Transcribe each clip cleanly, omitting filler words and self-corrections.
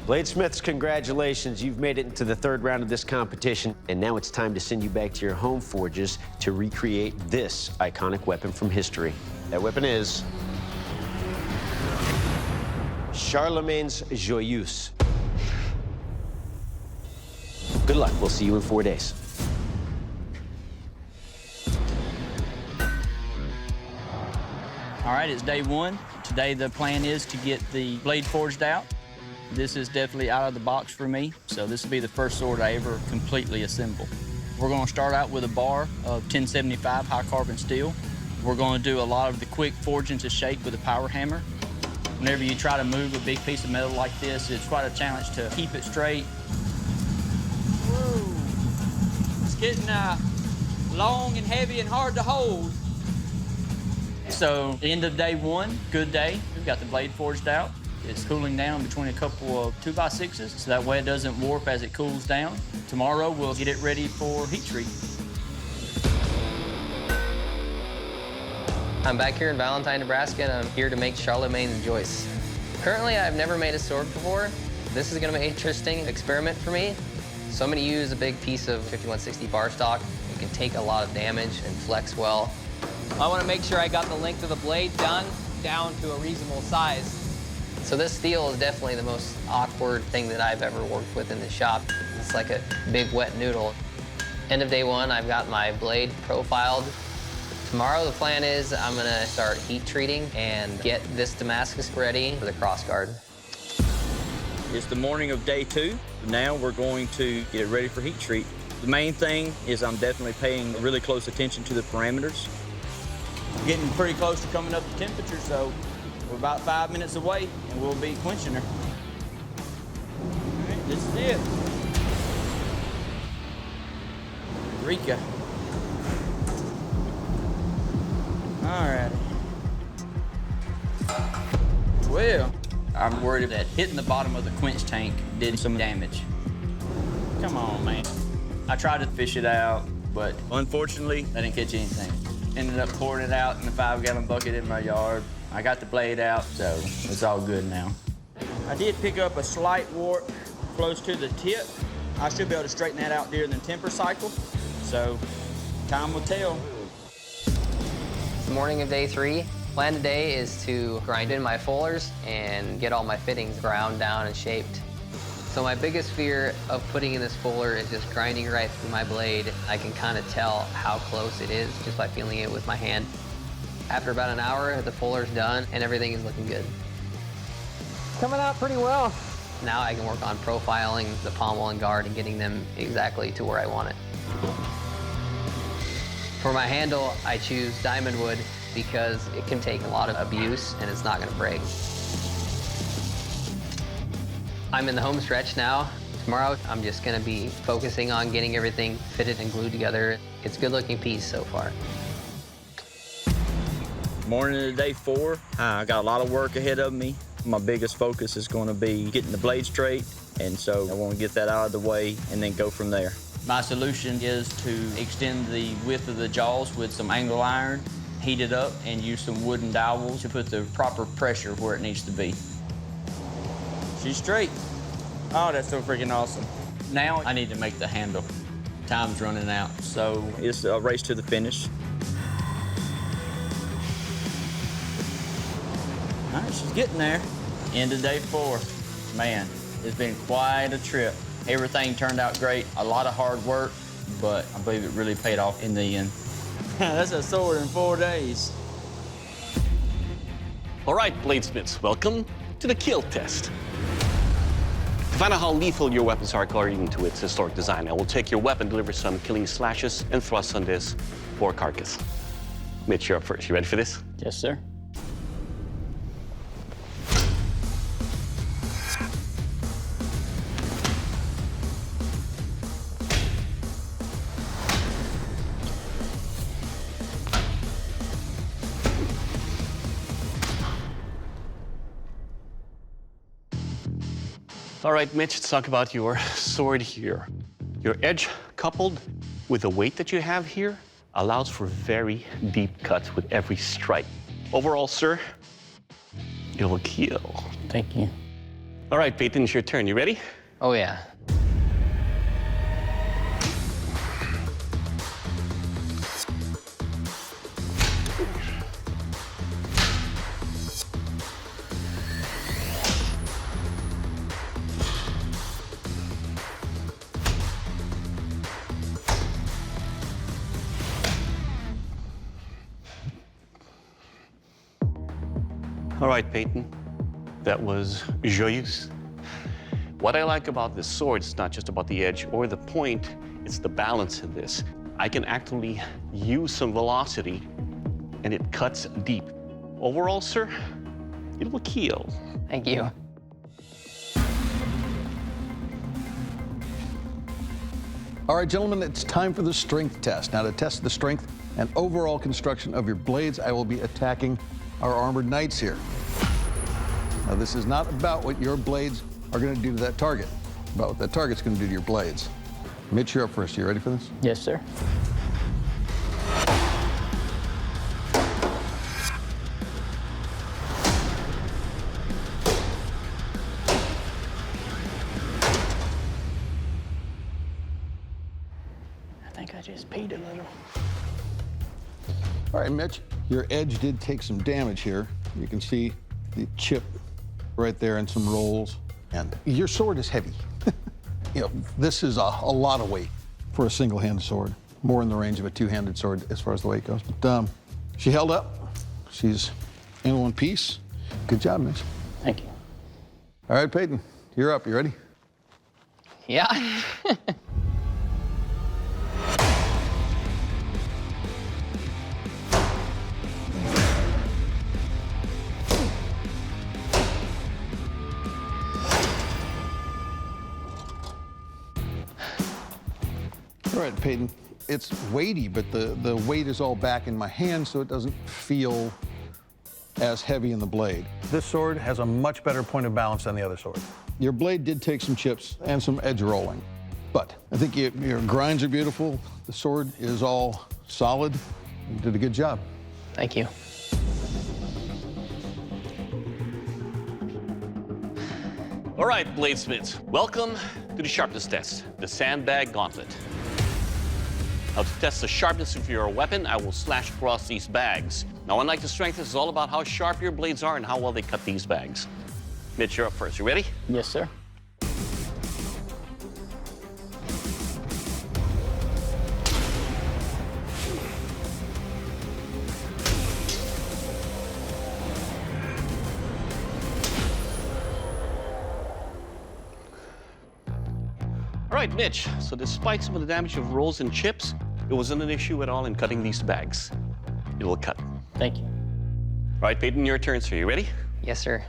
Bladesmiths, congratulations. You've made it into the third round of this competition, and now it's time to send you back to your home forges to recreate this iconic weapon from history. That weapon is Charlemagne's Joyeuse. Good luck. We'll see you in 4 days. All right, it's day one. Today the plan is to get the blade forged out. This is definitely out of the box for me, so this will be the first sword I ever completely assemble. We're going to start out with a bar of 1075 high carbon steel. We're going to do a lot of the quick forging to shape with a power hammer. Whenever you try to move a big piece of metal like this, it's quite a challenge to keep it straight. Whoa. It's getting long and heavy and hard to hold. So, end of day one, good day. We've got the blade forged out. It's cooling down between a couple of 2x6s, so that way it doesn't warp as it cools down. Tomorrow, we'll get it ready for heat treat. I'm back here in Valentine, Nebraska, and I'm here to make Charlemagne's Joyeuse. Currently, I've never made a sword before. This is gonna be an interesting experiment for me. So I'm gonna use a big piece of 5160 bar stock. It can take a lot of damage and flex well. I wanna make sure I got the length of the blade done down to a reasonable size. So this steel is definitely the most awkward thing that I've ever worked with in the shop. It's like a big wet noodle. End of day one, I've got my blade profiled. Tomorrow the plan is I'm gonna start heat treating and get this Damascus ready for the crossguard. It's the morning of day two. Now we're going to get ready for heat treat. The main thing is I'm definitely paying really close attention to the parameters. Getting pretty close to coming up to temperature, so we're about 5 minutes away, and we'll be quenching her. All right, this is it. Eureka. All right. Well, I'm worried that hitting the bottom of the quench tank did some damage. Come on, man. I tried to fish it out, but unfortunately, I didn't catch anything. Ended up pouring it out in a 5-gallon bucket in my yard. I got the blade out, so it's all good now. I did pick up a slight warp close to the tip. I should be able to straighten that out during the temper cycle, so time will tell. It's the morning of day three. Plan today is to grind in my fullers and get all my fittings ground down and shaped. So my biggest fear of putting in this fuller is just grinding right through my blade. I can kind of tell how close it is just by feeling it with my hand. After about an hour, the fuller's done and everything is looking good. Coming out pretty well. Now I can work on profiling the pommel and guard and getting them exactly to where I want it. For my handle, I choose diamond wood because it can take a lot of abuse and it's not gonna break. I'm in the home stretch now. Tomorrow, I'm just gonna be focusing on getting everything fitted and glued together. It's a good-looking piece so far. Morning of day four, I got a lot of work ahead of me. My biggest focus is gonna be getting the blade straight, and so I wanna get that out of the way and then go from there. My solution is to extend the width of the jaws with some angle iron, heat it up, and use some wooden dowels to put the proper pressure where it needs to be. She's straight. Oh, that's so freaking awesome. Now I need to make the handle. Time's running out, so it's a race to the finish. All right, she's getting there. End of day four. Man, it's been quite a trip. Everything turned out great. A lot of hard work, but I believe it really paid off in the end. That's a sword in 4 days. All right, bladesmiths, welcome to the kill test. To find out how lethal your weapons are according to its historic design, I will take your weapon, deliver some killing slashes and thrusts on this poor carcass. Mitch, you're up first. You ready for this? Yes, sir. All right, Mitch, let's talk about your sword here. Your edge, coupled with the weight that you have here, allows for very deep cuts with every strike. Overall, sir, it will kill. Thank you. All right, Peyton, it's your turn. You ready? Oh, yeah. All right, Peyton. That was Joyeuse. What I like about this sword is not just about the edge or the point, it's the balance in this. I can actually use some velocity, and it cuts deep. Overall, sir, it will kill. Thank you. All right, gentlemen, it's time for the strength test. Now, to test the strength and overall construction of your blades, I will be attacking our armored knights here. Now, this is not about what your blades are going to do to that target, about what that target's going to do to your blades. Mitch, you're up first. You ready for this? Yes, sir. I think I just peed a little. All right, Mitch, your edge did take some damage here. You can see the chip right there and some rolls. And your sword is heavy. You know, this is a lot of weight for a single-handed sword, more in the range of a two-handed sword as far as the weight goes. But she held up. She's in one piece. Good job, Mitch. Thank you. All right, Peyton, you're up. You ready? Yeah. All right, Peyton, it's weighty, but the weight is all back in my hand, so it doesn't feel as heavy in the blade. This sword has a much better point of balance than the other sword. Your blade did take some chips and some edge rolling, but I think your grinds are beautiful. The sword is all solid. You did a good job. Thank you. All right, bladesmiths, welcome to the Sharpness Test, the sandbag gauntlet. Now, to test the sharpness of your weapon, I will slash across these bags. Now, unlike the strength, this is all about how sharp your blades are and how well they cut these bags. Mitch, you're up first. You ready? Yes, sir. All right, Mitch. So despite some of the damage of rolls and chips, it wasn't an issue at all in cutting these bags. It will cut. Thank you. All right, Peyton, your turn, sir. You ready? Yes, sir.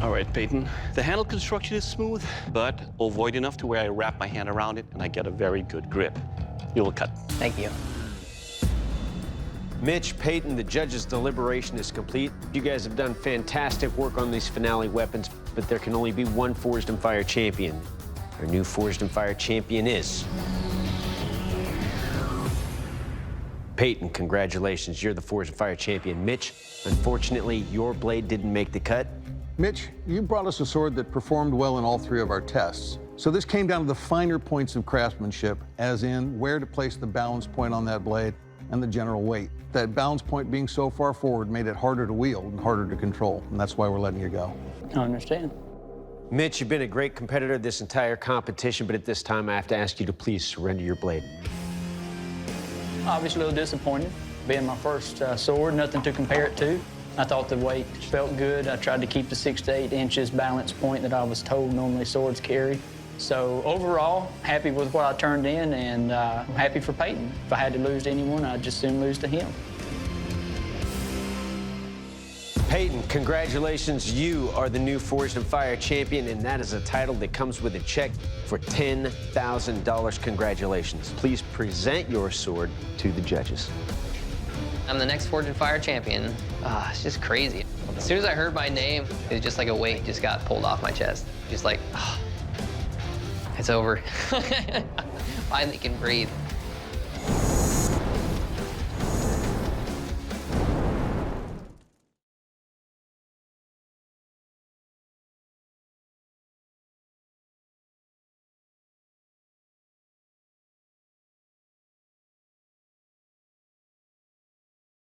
All right, Peyton. The handle construction is smooth, but ovoid enough to where I wrap my hand around it and I get a very good grip. You will cut. Thank you. Mitch, Peyton, the judges' deliberation is complete. You guys have done fantastic work on these finale weapons, but there can only be one Forged in Fire champion. Our new Forged in Fire champion is... Peyton, congratulations. You're the Forged in Fire champion. Mitch, unfortunately, your blade didn't make the cut. Mitch, you brought us a sword that performed well in all three of our tests. So this came down to the finer points of craftsmanship, as in where to place the balance point on that blade and the general weight. That balance point being so far forward made it harder to wield and harder to control, and that's why we're letting you go. I understand. Mitch, you've been a great competitor this entire competition, but at this time I have to ask you to please surrender your blade. Obviously a little disappointed. Being my first sword, nothing to compare it to. I thought the weight felt good. I tried to keep the 6 to 8 inches balance point that I was told normally swords carry. So overall, happy with what I turned in, and I'm happy for Peyton. If I had to lose to anyone, I'd just soon lose to him. Peyton, congratulations. You are the new Forged in Fire champion, and that is a title that comes with a check for $10,000. Congratulations. Please present your sword to the judges. I'm the next Forged in Fire champion. It's just crazy. As soon as I heard my name, it was just like a weight just got pulled off my chest. Just like, it's over. Finally can breathe.